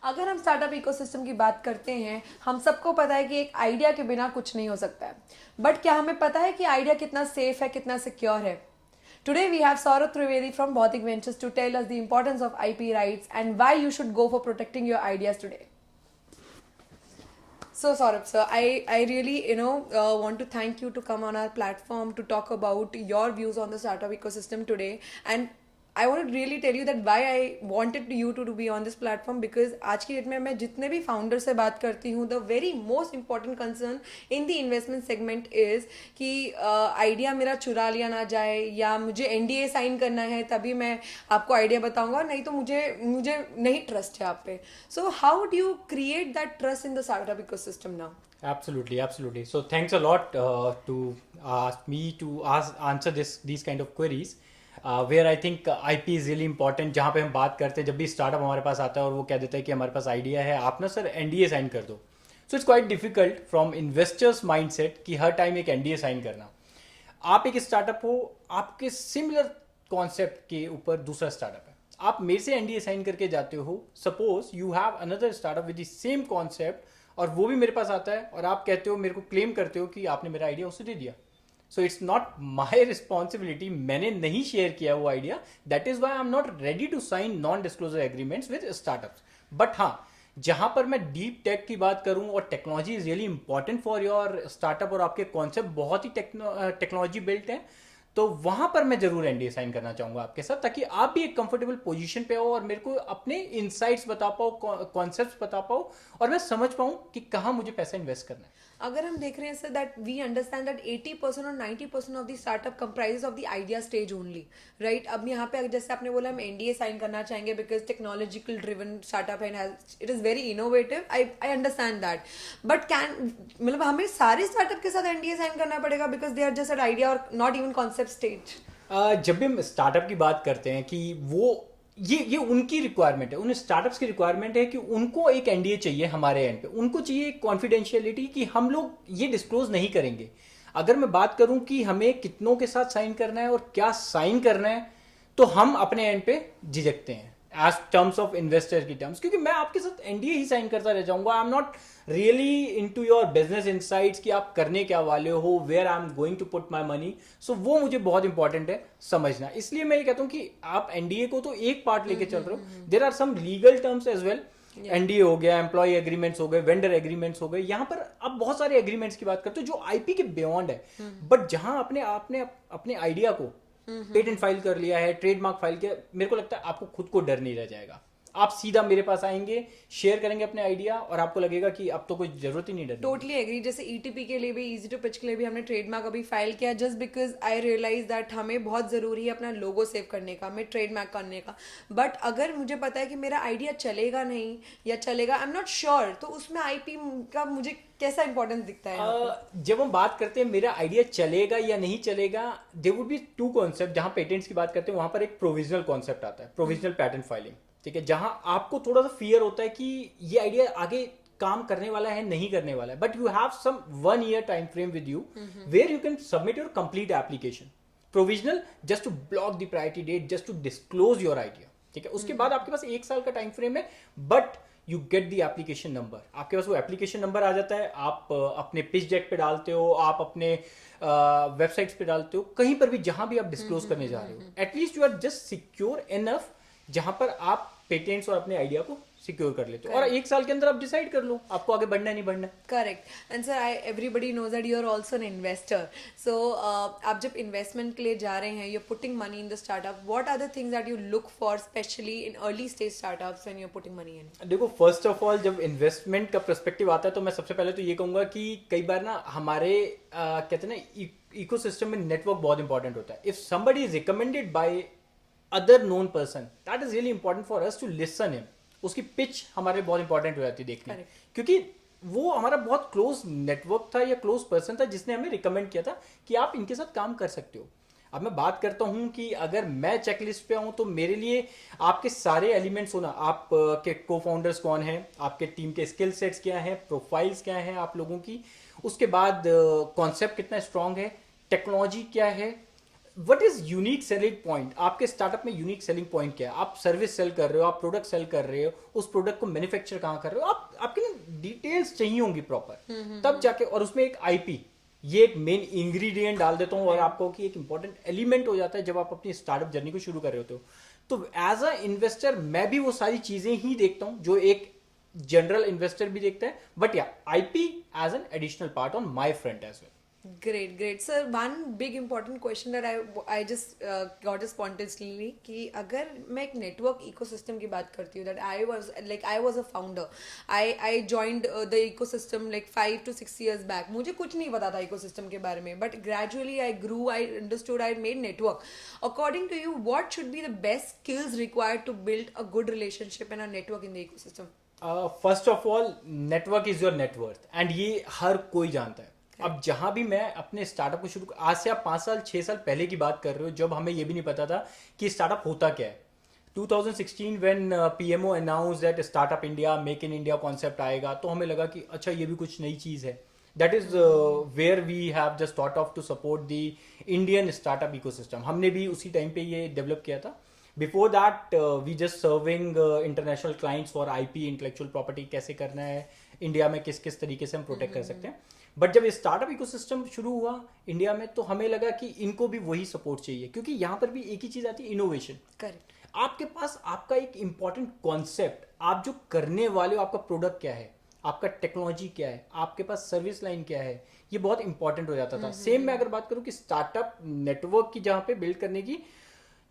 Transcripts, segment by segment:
अगर हम startup ecosystem की बात करते हैं, हम सबको पता है कि एक आइडिया के बिना कुछ नहीं हो सकता है। बट क्या हमें पता है कि आइडिया कितना सेफ है, कितना सिक्योर है? Today we have Saurav Trivedi from Bautic Ventures to tell us the importance of IP rights and why you should go for protecting your ideas today. So Saurabh sir, I really want to thank you to come on our platform to talk about your views on the startup ecosystem today. And I want to really tell you that why I wanted you to be on this platform, because आज की date में मैं जितने भी founder से बात करती हूँ, the very most important concern in the investment segment is कि आइडिया मेरा चुरा लिया ना जाए, या मुझे एनडीए साइन करना है तभी मैं आपको आइडिया बताऊंगा, नहीं तो मुझे मुझे नहीं ट्रस्ट है आप पे. So how do you create that trust in the startup ecosystem now? Absolutely, absolutely. So thanks a lot to ask me to answer these kind of queries. Where I think IP is really important. जहाँ पे हम बात करते हैं, जब भी startup हमारे पास आता है और वो कह देता है कि हमारे पास आइडिया है, आप ना सर एनडीए साइन कर दो. So it's quite difficult from investors mindset कि हर टाइम एक एनडीए साइन करना. आप एक स्टार्टअप हो, आपके सिमिलर कॉन्सेप्ट के ऊपर दूसरा स्टार्टअप है, आप मेरे से एनडीए साइन करके जाते हो. Suppose you have another startup with the same concept और वो भी मेरे पास आता है और आप कहते हो, मेरे को क्लेम करते हो कि आपने मेरा आइडिया उसे दे दिया. So it's not my responsibility, मैंने नहीं शेयर किया वो idea. That is why I am not ready to sign non disclosure agreements with startups. But हाँ, जहां पर मैं डीप टेक की बात करूं और technology is really important for your startup और आपके कॉन्सेप्ट बहुत ही टेक्नोलॉजी बिल्ट है, तो वहां पर मैं जरूर एनडीए साइन करना चाहूंगा आपके साथ, ताकि आप भी एक कंफर्टेबल पोजीशन पे हो और मेरे को अपने इनसाइट्स बता पाओ, कॉन्सेप्ट्स बता पाओ और मैं समझ पाऊं कि कहाँ मुझे पैसा इन्वेस्ट करना है. अगर हम देख रहे हैं sir, that we understand that 80% और 90% of the startup comprises of the idea stage only, right? अब यहाँ पे जैसे आपने बोला हम एनडीए साइन करना चाहेंगे बिकॉज टेक्नोलॉजिकल ड्रिवन स्टार्टअप है, it is very innovative. I understand that. But मतलब हमें सारे स्टार्टअप के साथ एनडीए साइन करना पड़ेगा because they are just at idea और नॉट इवन कॉन्सेप्ट स्टेज? जब भी हम स्टार्टअप की बात करते हैं कि वो ये उनकी रिक्वायरमेंट है, उन स्टार्टअप्स की रिक्वायरमेंट है कि उनको एक एनडीए चाहिए हमारे एंड पे, उनको चाहिए कॉन्फिडेंशियलिटी कि हम लोग ये डिस्क्लोज नहीं करेंगे. अगर मैं बात करूं कि हमें कितनों के साथ साइन करना है और क्या साइन करना है, तो हम अपने एंड पे झिझकते हैं एज टर्म्स ऑफ इन्वेस्टर की टर्म्स, क्योंकि मैं आपके साथ एनडीए ही साइन करता रह जाऊंगा. I am not really into your business insights कि आप करने क्या वाले हो, where I am going to put my money. So वो मुझे बहुत इंपॉर्टेंट है समझना. इसलिए मैं ये कहता हूँ कि आप एनडीए को तो एक पार्ट लेके चल रहे हो, there are some legal terms as well. NDA हो गया, एम्प्लॉय एग्रीमेंट्स हो गए, वेंडर एग्रीमेंट्स हो गए. यहाँ पर अब बहुत सारे एग्रीमेंट्स की बात करते हो जो आईपी के बियॉन्ड है. बट जहां आपने अपने आइडिया को पेटेंट फाइल कर लिया है, ट्रेडमार्क फाइल किया, मेरे को लगता है आपको खुद को डर नहीं रह जाएगा. आप सीधा मेरे पास आएंगे, शेयर करेंगे अपने आइडिया और आपको लगेगा कि अब तो कोई जरूरत ही नहीं डरने. Totally agree. जैसे ईटीपी के लिए भी, इजी टू पिच के लिए भी हमने ट्रेडमार्क अभी फाइल किया, just because I realise that हमें बहुत जरूरी है अपना लोगो सेव करने का, हमें ट्रेडमार्क करने का. बट अगर मुझे पता है कि मेरा आइडिया चलेगा नहीं या चलेगा, आई एम नॉट श्योर, तो उसमें आईपी का मुझे कैसा इंपॉर्टेंस दिखता है? जब हम बात करते हैं मेरा आइडिया चलेगा या नहीं चलेगा, there would be two concept. जहां पेटेंट्स की बात करते हैं वहां पर एक प्रोविजनल कॉन्सेप्ट आता है, प्रोविजनल पैटेंट फाइलिंग. ठीक है, जहां आपको थोड़ा सा फियर होता है कि ये आइडिया आगे काम करने वाला है नहीं करने वाला है, but you have some 1 year time frame with you where you can submit your complete application. Provisional just to block the priority date, just to disclose your idea. ठीक है, उसके बाद आपके पास 1 साल का टाइम फ्रेम है, but you get the application number. आपके पास वो एप्लीकेशन नंबर आ जाता है, आप अपने पिच डेक पे डालते हो, आप अपने वेबसाइट्स पे डालते हो, कहीं पर भी जहां भी आप डिस्क्लोज करने जा रहे हो, at least you are just secure enough जहां पर आप पेटेंट्स और अपने आइडिया को सिक्योर कर लेते हो. और 1 साल के अंदर आप डिसाइड कर लो आपको आगे बढ़ना है नहीं बढ़ना. Correct. And sir, everybody knows that you are also an investor. So आप जब इन्वेस्टमेंट के लिए जा रहे हैं, you are putting money in the startup, what are the things that you look for specially in early stage startups when you are putting money in? देखो, first of all जब investment का perspective आता है तो मैं सबसे पहले तो ये कहूंगा कि कई बार ना हमारे कहते हैं ना इकोसिस्टम में नेटवर्क बहुत इंपॉर्टेंट होता है. If somebody is recommended by other known person, that is really important for us to listen him. उसकी पिच हमारे बहुत इंपॉर्टेंट हो जाती है देखने, क्योंकि वो हमारा बहुत क्लोज नेटवर्क था या क्लोज पर्सन था जिसने हमें रिकमेंड किया था कि आप इनके साथ काम कर सकते हो. अब मैं बात करता हूं कि अगर मैं चेकलिस्ट पे आऊं तो मेरे लिए आपके सारे एलिमेंट्स होना, आप के को फाउंडर्स कौन है, आपके टीम के स्किल सेट्स क्या है, प्रोफाइल्स क्या है आप लोगों की, उसके बाद कॉन्सेप्ट कितना स्ट्रांग है, टेक्नोलॉजी क्या है, what is unique selling point? आपके स्टार्टअप में यूनिक सेलिंग पॉइंट क्या है? आप सर्विस सेल कर रहे हो, आप प्रोडक्ट सेल कर रहे हो, उस प्रोडक्ट को मैन्युफैक्चर कहाँ कर रहे हो, आपके ना डिटेल्स चाहिए होंगी प्रॉपर, तब जाके, और उसमें एक आईपी, ये एक मेन इंग्रेडिएंट डाल देता हूँ और आपको कि एक इंपॉर्टेंट एलिमेंट हो जाता है जब आप अपनी स्टार्टअप जर्नी को शुरू कर रहे होते हो। तो एज अ इन्वेस्टर मैं भी वो सारी चीजें ही देखता हूँ जो एक जनरल इन्वेस्टर भी देखता है, बट या IP as an additional part on my front as well. Great, great. Sir, one big important question that I just got spontaneously कि अगर मैं एक network ecosystem की बात करती हूँ, that I was a founder. I joined the ecosystem like 5 to 6 years back. मुझे कुछ नहीं पता था ecosystem के बारे में, but gradually I grew, I understood, I made network. According to you, what should be the best skills required to build a good relationship and a network in the ecosystem? First of all, network is your net worth, and ये हर कोई जानता है। अब जहां भी मैं अपने startup को शुरू, आज से आप 5 साल 6 साल पहले की बात कर रहे हो, जब हमें ये भी नहीं पता था कि स्टार्टअप होता क्या है। 2016 when PMO announce that startup India, make in India concept आएगा, तो हमें लगा कि अच्छा ये भी कुछ नई चीज है। That is where we have just thought of to support the Indian startup ecosystem. हमने भी उसी टाइम पे ये डेवलप किया था। Before that we just serving international clients for IP, intellectual property कैसे करना है इंडिया में, किस किस तरीके से हम प्रोटेक्ट कर सकते हैं। बट जब स्टार्टअप इकोसिस्टम शुरू हुआ इंडिया में, तो हमें लगा कि इनको भी वही सपोर्ट चाहिए, क्योंकि यहाँ पर भी एक ही चीज आती है, इनोवेशन। करेक्ट। आपके पास आपका एक इंपॉर्टेंट कॉन्सेप्ट, आप जो करने वाले हो, आपका प्रोडक्ट क्या है, आपका टेक्नोलॉजी क्या है, आपके पास सर्विस लाइन क्या है, ये बहुत इंपॉर्टेंट हो जाता था। सेम मैं अगर बात करूँ कि स्टार्टअप नेटवर्क की जहाँ पे बिल्ड करने की,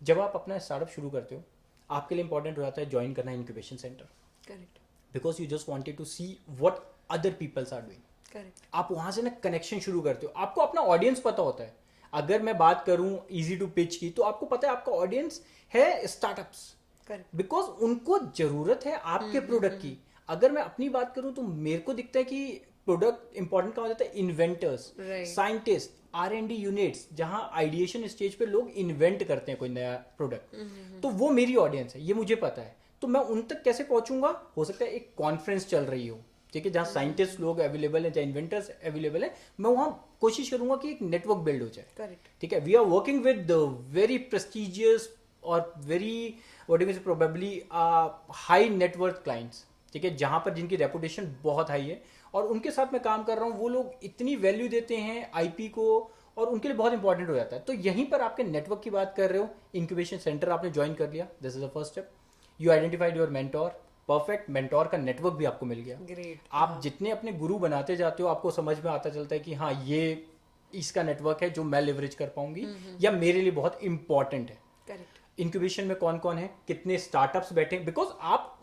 जब आप अपना स्टार्टअप शुरू करते हो, आपके लिए इंपॉर्टेंट हो जाता है ज्वाइन करना incubation centre. Correct. Because you just wanted to see what other peoples are doing. Correct. आप वहां से ना कनेक्शन शुरू करते हो, आपको अपना ऑडियंस पता होता है। अगर मैं बात करूं इजी टू पिच की, तो आपको पता है आपका ऑडियंस है स्टार्टअप्स, करेक्ट। बिकॉज उनको जरूरत है आपके प्रोडक्ट की। अगर मैं अपनी बात करूं तो मेरे को दिखता है कि प्रोडक्ट इंपॉर्टेंट कहाँ हो जाता है, इन्वेंटर्स, साइंटिस्ट, R&D यूनिट्स, जहां आइडिएशन स्टेज पे लोग इन्वेंट करते हैं कोई नया प्रोडक्ट, तो वो मेरी ऑडियंस है, ये मुझे पता है। तो मैं उन तक कैसे पहुंचूंगा? हो सकता है एक कॉन्फ्रेंस चल रही हो, ठीक है, जहाँ साइंटिस्ट लोग अवेलेबल है, जहाँ इन्वेंटर्स अवेलेबल है, मैं वहां कोशिश करूंगा कि एक नेटवर्क बिल्ड हो जाए। करेक्ट। ठीक है, we are working with very prestigious और very what you say probably high net worth clients, ठीक है, जहां पर जिनकी रेपुटेशन बहुत हाई है, और उनके साथ मैं काम कर रहा हूँ। वो लोग इतनी वैल्यू देते हैं आईपी को, और उनके लिए बहुत इंपॉर्टेंट हो जाता है। तो यहीं पर आपके नेटवर्क की बात कर रहे हो, इंक्यूबेशन सेंटर आपने ज्वाइन कर लिया, this is the first step. You identified your mentor, perfect mentor का नेटवर्क भी आपको मिल गया। ग्रेट। आप जितने अपने गुरु बनाते जाते हो, आपको समझ में आता चलता है कि हाँ, ये इसका नेटवर्क है जो मैं लेवरेज कर पाऊंगी, या मेरे लिए बहुत इंपॉर्टेंट है। करेक्ट। इंक्यूबेशन में कौन कौन है, कितने स्टार्टअप्स बैठे, बिकॉज आप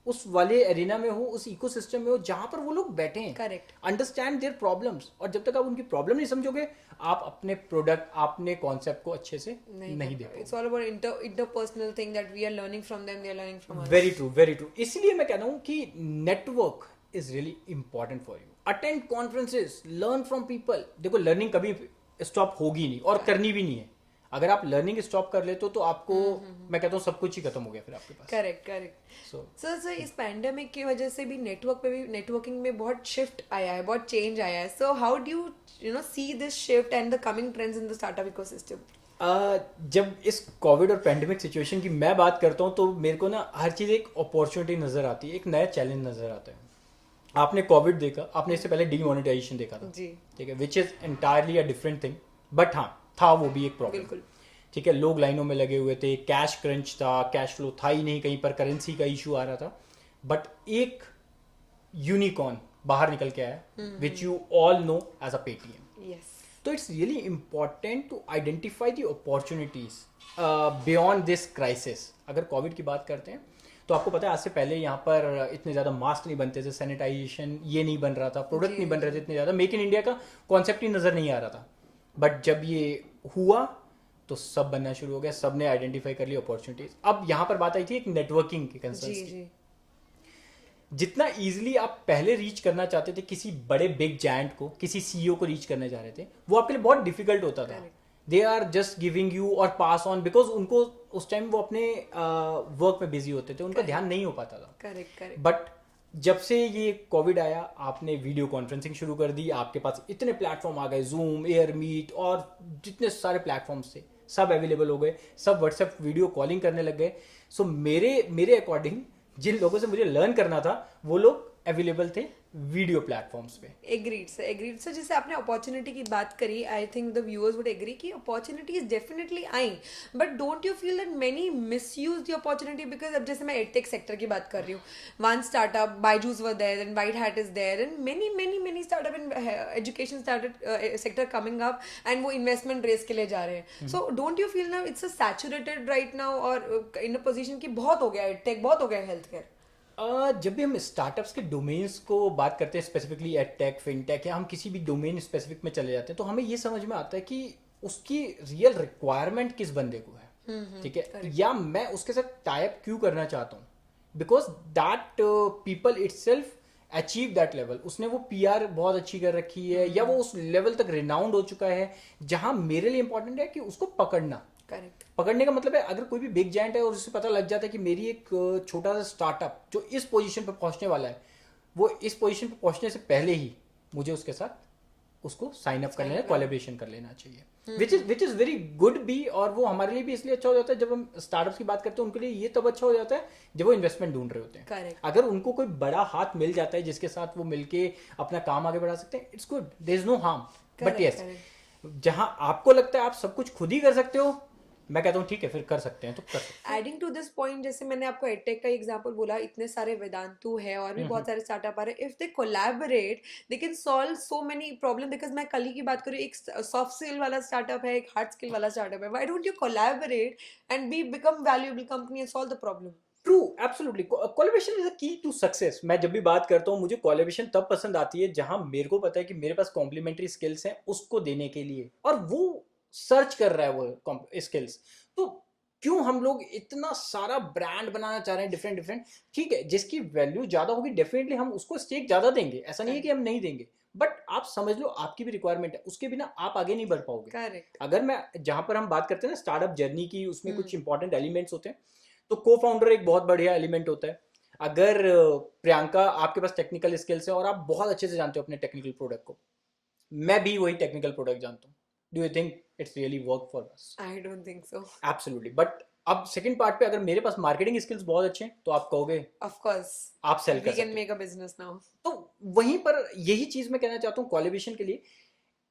उस वाले एरिना में हो, उस इकोसिस्टम में हो जहां पर वो लोग बैठे हैं। करेक्ट। अंडरस्टैंड देयर प्रॉब्लम्स, और जब तक आप उनकी प्रॉब्लम नहीं समझोगे, आप अपने प्रोडक्ट, अपने कॉन्सेप्ट को अच्छे से नहीं दे पाओगे। It's all about interpersonal thing that we are learning from them, they are learning from us. Very true, very true. इसलिए मैं कहता हूँ कि network is really important for you. Attend conferences, learn from people. देखो, learning कभी stop होगी नहीं, और करनी भी नहीं है। अगर आप लर्निंग स्टॉप कर लेते हो तो आपको, मैं कहता हूँ, सब कुछ ही खत्म हो गया फिर आपके पास। करेक्ट। करेक्ट। सर इस पैंडेमिक की वजह से भी नेटवर्किंग में बहुत शिफ्ट आया है, बहुत चेंज आया है। So how do you see this shift and the coming trends in the startup ecosystem? जब इस कोविड और पैंडेमिक सिचुएशन की मैं बात करता हूँ, तो मेरे को ना हर चीज एक अपॉर्चुनिटी नजर आती है, एक नया चैलेंज नजर आता है। आपने कोविड देखा, आपने इससे पहले डीमोनेटाइजेशन देखा था, जी, ठीक है, which is entirely a different thing, but हाँ, था वो भी एक प्रॉब्लम। बिल्कुल। ठीक है, लोग लाइनों में लगे हुए थे, कैश क्रंच था, कैश फ्लो था ही नहीं, कहीं पर करेंसी का इशू आ रहा था। बट एक यूनिकॉर्न बाहर निकल के आया, which you all know as a Paytm. Yes. तो it's really important to identify the opportunities beyond this crisis. अगर कोविड की बात करते हैं, तो आपको पता है आज से पहले यहाँ पर इतने ज़्यादा मास्क नहीं बनते थे, सैनिटाइजेशन ये नहीं बन रहा था, प्रोडक्ट नहीं बन रहे थे इतने ज़्यादा, मेक इन इंडिया का कॉन्सेप्ट ही नज़र नहीं आ रहा था। बट जब ये हुआ तो सब बनना शुरू हो गया, सब ने आइडेंटिफाई कर ली अपॉर्चुनिटीज। अब यहाँ पर बात आई थी एक नेटवर्किंग की कंसर्न की। जितना इजीली आप पहले रीच करना चाहते थे किसी बड़े बिग जायंट को, किसी सीईओ को रीच करने जा रहे थे, वो आपके लिए बहुत डिफिकल्ट होता था। They are just giving you और पास ऑन, बिकॉज उनको उस टाइम वो अपने वर्क में बिजी होते थे, उनका ध्यान नहीं हो पाता था। करेक्ट। बट जब से ये कोविड आया आपने वीडियो कॉन्फ्रेंसिंग शुरू कर दी, आपके पास इतने प्लेटफॉर्म आ गए, जूम, एयर मीट और जितने सारे प्लेटफॉर्म्स थे सब अवेलेबल हो गए, सब व्हाट्सएप वीडियो कॉलिंग करने लग गए. सो मेरे अकॉर्डिंग जिन लोगों से मुझे लर्न करना था वो लोग अवेलेबल थे वीडियो प्लेटफॉर्म्स पे. Agreed sir, agreed sir. जैसे आपने अपॉर्चुनिटी की बात करी, I think the viewers would agree कि opportunity is definitely high, but don't you feel that many misuse the opportunity? Because अब जैसे मैं एडटेक सेक्टर की बात कर रही हूँ, one startup Byju's were there and WhiteHat is there and many many many startup in education startup sector coming up and वो investment race के लिए जा रहे हैं. So don't you feel now it's a saturated right now और in a position की बहुत हो गया एडटेक, बहुत हो गया हेल्थ केयर? जब भी हम स्टार्टअप्स के डोमेन्स को बात करते हैं, स्पेसिफिकली एडटेक, फिनटेक, या हम किसी भी डोमेन स्पेसिफिक में चले जाते हैं, तो हमें ये समझ में आता है कि उसकी रियल रिक्वायरमेंट किस बंदे को है. ठीक है, या मैं उसके साथ टाइप क्यों करना चाहता हूँ, because that people itself achieve that level. उसने वो पीआर बहुत अच्छी कर रखी है, या वो उस लेवल तक रिनाउंड हो चुका है जहां मेरे लिए इंपॉर्टेंट है कि उसको पकड़ना. करेक्ट. पकड़ने का मतलब है, अगर कोई भी बिग जायंट है और उसे पता लग जाता है कि मेरी एक छोटा सा स्टार्टअप जो इस पोजीशन पे पहुंचने वाला है, वो इस पोजीशन पे पहुंचने से पहले ही मुझे उसके साथ उसको साइन अप कर लेना, कोलैबोरेशन कर लेना चाहिए, विच इज वेरी गुड भी. और वो हमारे लिए भी इसलिए अच्छा हो जाता है, जब हम स्टार्टअप्स की बात करते हैं उनके लिए ये तब अच्छा हो जाता है जब वो इन्वेस्टमेंट ढूंढ रहे होते हैं. Correct. अगर उनको कोई बड़ा हाथ मिल जाता है जिसके साथ वो मिलके अपना काम आगे बढ़ा सकते हैं, it's good, there is no harm. But yes, जहां आपको लगता है आप सब कुछ खुद ही कर सकते हो, मैं कहता हूँ ठीक है, फिर कर सकते हैं तो कर सकते हैं. एडिंग टू दिस पॉइंट, जैसे मैंने आपको एडटेक का एग्जांपल बोला, इतने सारे वेदांतु है और भी बहुत सारे स्टार्टअप आ रहे हैं. If they collaborate they can solve so many problem. Because मैं कल ही की बात करूँ, एक सॉफ्ट स्किल वाला स्टार्टअप है, एक हार्ड स्किल वाला स्टार्टअप है. Why don't you collaborate and be become valuable company and solve the problem? True, absolutely. Collaboration is a की टू सक्सेस. मैं जब भी बात करता हूँ, मुझे कोलैबोरेशन तब पसंद आती है जहां मेरे को पता है कि मेरे पास कॉम्प्लीमेंट्री स्किल्स हैं उसको देने के लिए, और वो सर्च कर रहा है वो स्किल्स. तो क्यों हम लोग इतना सारा ब्रांड बनाना चाह रहे हैं डिफरेंट डिफरेंट? ठीक है, जिसकी वैल्यू ज्यादा होगी डेफिनेटली हम उसको स्टेक ज्यादा देंगे, ऐसा नहीं है कि हम नहीं देंगे, बट आप समझ लो आपकी भी रिक्वायरमेंट है, उसके बिना आप आगे नहीं बढ़ पाओगे. करेक्ट. अगर मैं जहां पर हम बात करते हैं ना स्टार्टअप जर्नी की, उसमें कुछ इंपॉर्टेंट एलिमेंट्स होते हैं. तो को फाउंडर एक बहुत बढ़िया एलिमेंट होता है. अगर प्रियंका आपके पास टेक्निकल स्किल्स है और आप बहुत अच्छे से जानते हो अपने टेक्निकल प्रोडक्ट को, मैं भी वही टेक्निकल प्रोडक्ट जानता हूँ, do you think it's really work for us? I don't think so. Absolutely. But अब सेकंड पार्ट पे, अगर मेरे पास मार्केटिंग स्किल्स बहुत अच्छे हैं तो आप कहोगे ऑफ कोर्स आप सेल वी कर कैन सकते मेक अ बिजनेस नाउ. हो. तो वहीं पर यही चीज मैं कहना चाहता हूँ कोलैबोरेशन के लिए.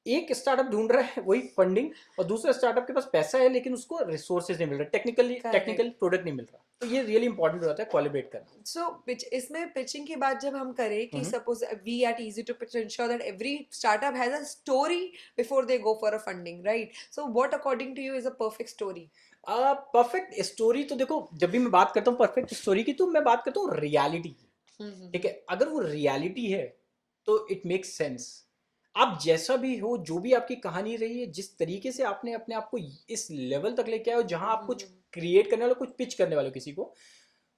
एक स्टार्टअप ढूंढ रहा है वही फंडिंग, और दूसरा स्टार्टअप के पास पैसा है लेकिन उसको रिसोर्सेज नहीं मिल रहा, टेक्निकल प्रोडक्ट नहीं मिल रहा. तो ये रियली इंपॉर्टेंट हो जाता है कोलैबोरेट करना. सो इसमें पिचिंग की बात जब हम करें कि suppose we at easy to pitch ensure that every startup has a story before they go for a funding, right? So what according to you is a perfect story? Perfect story तो देखो, जब भी मैं बात करता हूँ perfect story की, तो मैं बात करता हूँ रियलिटी की. ठीक है, अगर वो रियलिटी है तो इट मेक्स सेंस. आप जैसा भी हो, जो भी आपकी कहानी रही है, जिस तरीके से आपने अपने आप को इस लेवल तक लेके आए हो जहां आप कुछ क्रिएट करने वाले, कुछ पिच करने वाले किसी को,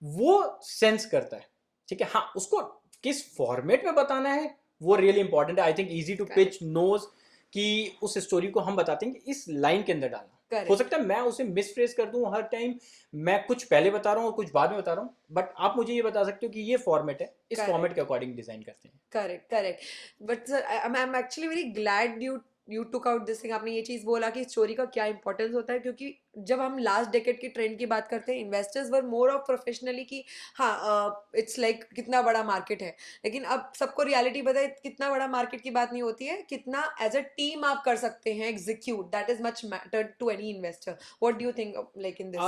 वो सेंस करता है. ठीक है, हाँ, उसको किस फॉर्मेट में बताना है वो रियली इंपॉर्टेंट है. I think easy to pitch knows कि उस स्टोरी को हम बताते हैं कि इस लाइन के अंदर डालना. हो सकता है मैं उसे मिसफ्रेज कर दूं हर टाइम, मैं कुछ पहले बता रहा हूँ और कुछ बाद में बता रहा हूँ, बट आप मुझे ये बता सकते हो कि ये फॉर्मेट है, इस फॉर्मेट के अकॉर्डिंग डिजाइन करते हैं. Correct, correct. But sir I am actually very glad you took out this thing. आपने ये चीज बोला कि स्टोरी का क्या इंपॉर्टेंस होता है, क्योंकि जब हम लास्ट डेकेड की ट्रेंड की बात करते हैं, investors were more of professionally कि हाँ इट्स लाइक कितना बड़ा मार्केट है. लेकिन अब सबको रियलिटी पता है, कितना बड़ा मार्केट की बात नहीं होती है, कितना एज अ टीम आप कर सकते हैं execute, that is much matter to any investor. What do you think like in this?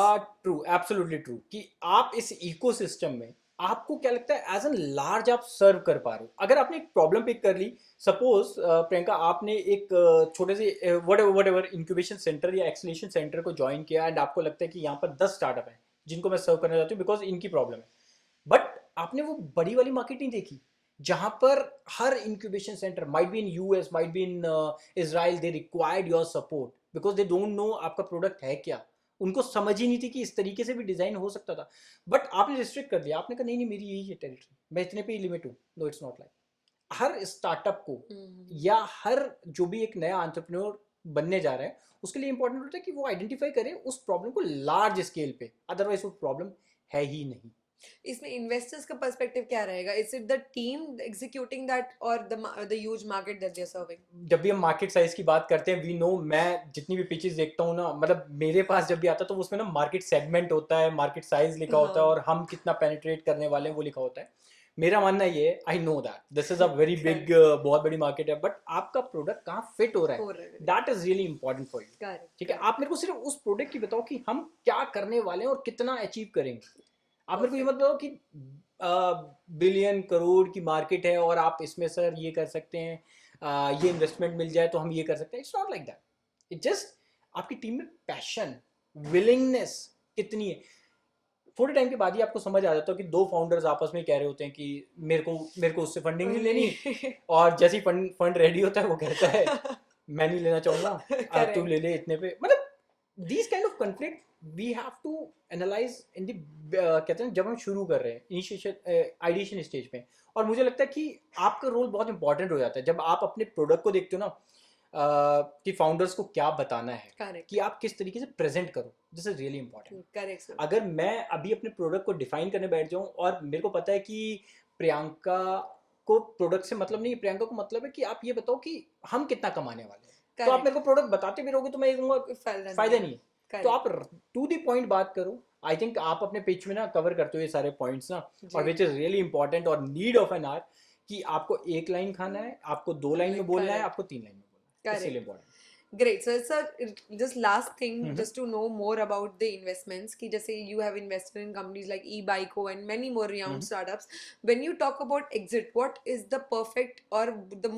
True, absolutely true, कि आप इस इकोसिस्टम में, आपको क्या लगता है एज एन लार्ज आप सर्व कर पा रहे हो. अगर आपने एक प्रॉब्लम पिक कर ली, सपोज प्रियंका आपने एक छोटे से वट एवर इंक्यूबेशन सेंटर या एक्सलेशन सेंटर को ज्वाइन किया, एंड आपको लगता है कि यहाँ पर 10 स्टार्टअप है जिनको मैं सर्व करना चाहती हूँ बिकॉज इनकी प्रॉब्लम है. बट आपने वो बड़ी वाली मार्केट नहीं देखी जहां पर हर incubation centre, might be in US, might be in Israel, they required your support because they don't know आपका प्रोडक्ट है क्या. उनको समझ ही नहीं थी कि इस तरीके से भी डिजाइन हो सकता था. बट आपने रिस्ट्रिक्ट कर दिया, आपने कहा नहीं नहीं मेरी यही है टेरिटरी, मैं इतने पे ही लिमिट हूँ. No, it's not like. हर स्टार्टअप को या हर जो भी एक नया एंटरप्रेन्योर बनने जा रहा है, उसके लिए इंपॉर्टेंट होता है कि वो आइडेंटिफाई करे उस प्रॉब्लम को लार्ज स्केल पे, अदरवाइज वो प्रॉब्लम है ही नहीं. इसमें इन्वेस्टर्स का पर्सपेक्टिव क्या रहेगा? Is it the team executing that और the huge market that they are serving? जब भी हम मार्केट साइज की बात करते हैं, वी नो, मैं जितनी भी पिचेस देखता हूँ ना, मतलब मेरे पास जब भी आता है तो उसमें ना मार्केट सेगमेंट होता है, मार्केट साइज लिखा होता है, हाँ, और हम कितना पेनिट्रेट करने वाले हैं वो लिखा होता है। मेरा मानना ये है, I know that this is a very big, correct, बहुत बड़ी मार्केट है, बट आपका प्रोडक्ट कहाँ फिट हो रहा हो है, रहा है, that is really important for you. Correct, ठीक है, करेक्ट, आप मेरे को सिर्फ उस प्रोडक्ट की बताओ कि हम क्या करने वाले हैं और कितना अचीव करेंगे। आप मेरे को ये मत परफेक्ट, बताओ कि बिलियन करोड़ की मार्केट है और आप इसमें सर ये कर सकते हैं, ये इन्वेस्टमेंट मिल जाए तो हम ये कर सकते हैं। It's not like that. It just आपकी टीम में पैशन, विलिंगनेस कितनी है। थोड़े टाइम के बाद ही आपको समझ आ जाता है कि दो फाउंडर्स आपस में कह रहे होते हैं कि मेरे को उससे फंडिंग नहीं लेनी, और जैसे ही फंड रेडी होता है वो कहता है मैं नहीं लेना चाहूंगा, तू ले करेक्ट, ले इतने पे। मतलब these kind of conflict we have to analyze in the कहते हैं जब हम शुरू कर रहे हैं इनिशिएशन आइडिएशन स्टेज पे। और मुझे लगता है कि आपका रोल बहुत इंपॉर्टेंट हो जाता है जब आप अपने प्रोडक्ट को देखते हो ना, कि फाउंडर्स को क्या बताना है, करेक्ट, कि आप किस तरीके से प्रेजेंट करो। This is really important. Correct sir, अगर मैं अभी अपने प्रोडक्ट को डिफाइन करने बैठ जाऊं और मेरे को पता है कि प्रियंका को प्रोडक्ट से मतलब नहीं है, प्रियंका को मतलब है कि आप ये बताओ कि हम कितना कमाने वाले हैं, तो आप मेरे को प्रोडक्ट बताते भी रहोगे तो मैं ये कहूंगा फायदा नहीं है। तो आप टू द पॉइंट बात करो। आई थिंक आप अपने पिच में ना कवर करते हो ये सारे पॉइंट्स ना, और विच इज रियली इंपॉर्टेंट और नीड ऑफ एन आर, कि आपको एक लाइन खाना है, आपको 2 लाइन में बोलना है, आपको 3 लाइन में बोलना है। इसलिए important. Great. So, sir, just last thing, just to know more about the investments, ki jaise you have invested in companies like eBayco and many more renowned startups. When you talk about exit, what is the perfect or the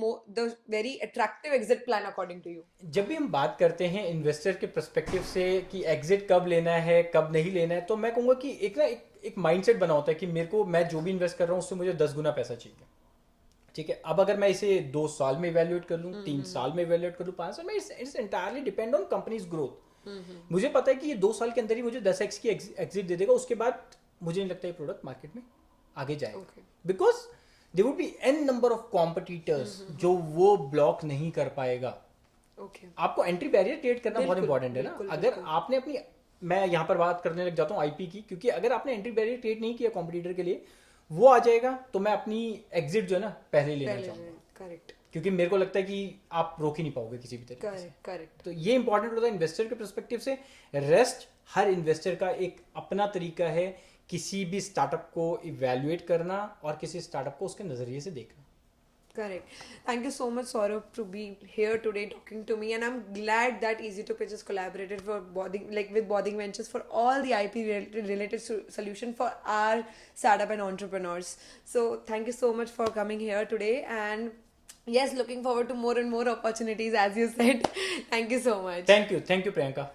very attractive exit plan according to you? जब भी हम बात करते हैं investor के perspective से कि exit कब लेना है कब नहीं लेना है, तो मैं कहूँगा कि एक माइंडसेट बना होता है कि मेरे को, मैं जो भी इन्वेस्ट कर रहा हूँ उससे मुझे 10 गुना पैसा चाहिए। ठीक है, अब अगर मैं इसे 2 साल में इवेल्युएट कर लूँ, 3 साल में इवेल्युएट कर लूँ, 5 साल में, it's entirely depend on companies growth. मुझे पता है कि ये 2 साल के अंदर ही मुझे 10x की एग्जिट दे देगा, उसके बाद मुझे नहीं लगता ये प्रोडक्ट मार्केट में आगे जाएगा, because there would be an number of competitors जो वो ब्लॉक नहीं कर पाएगा। आपको एंट्री बैरियर क्रिएट करना बहुत इंपॉर्टेंट है ना। अगर आपने अपनी, मैं यहाँ पर बात करने लग जाता हूँ आईपी की, क्योंकि अगर आपने एंट्री बैरियर क्रिएट नहीं किया कॉम्पिटिटर के लिए, वो आ जाएगा तो मैं अपनी एग्जिट जो है ना पहले ही लेना चाहूंगा। करेक्ट, क्योंकि मेरे को लगता है कि आप रोक ही नहीं पाओगे किसी भी तरीके से। करेक्ट, तो ये इंपॉर्टेंट होता है इन्वेस्टर के पर्सपेक्टिव से। रेस्ट हर इन्वेस्टर का एक अपना तरीका है किसी भी स्टार्टअप को इवेल्युएट करना और किसी स्टार्टअप को उसके नजरिए से देखना। Correct. Thank you so much, Saurabh, to be here today talking to me, and I'm glad that Easy to Pitch has collaborated for with Boarding Ventures for all the IP related solution for our startup and entrepreneurs. So thank you so much for coming here today, and yes, looking forward to more and more opportunities as you said. Thank you so much. Thank you Priyanka.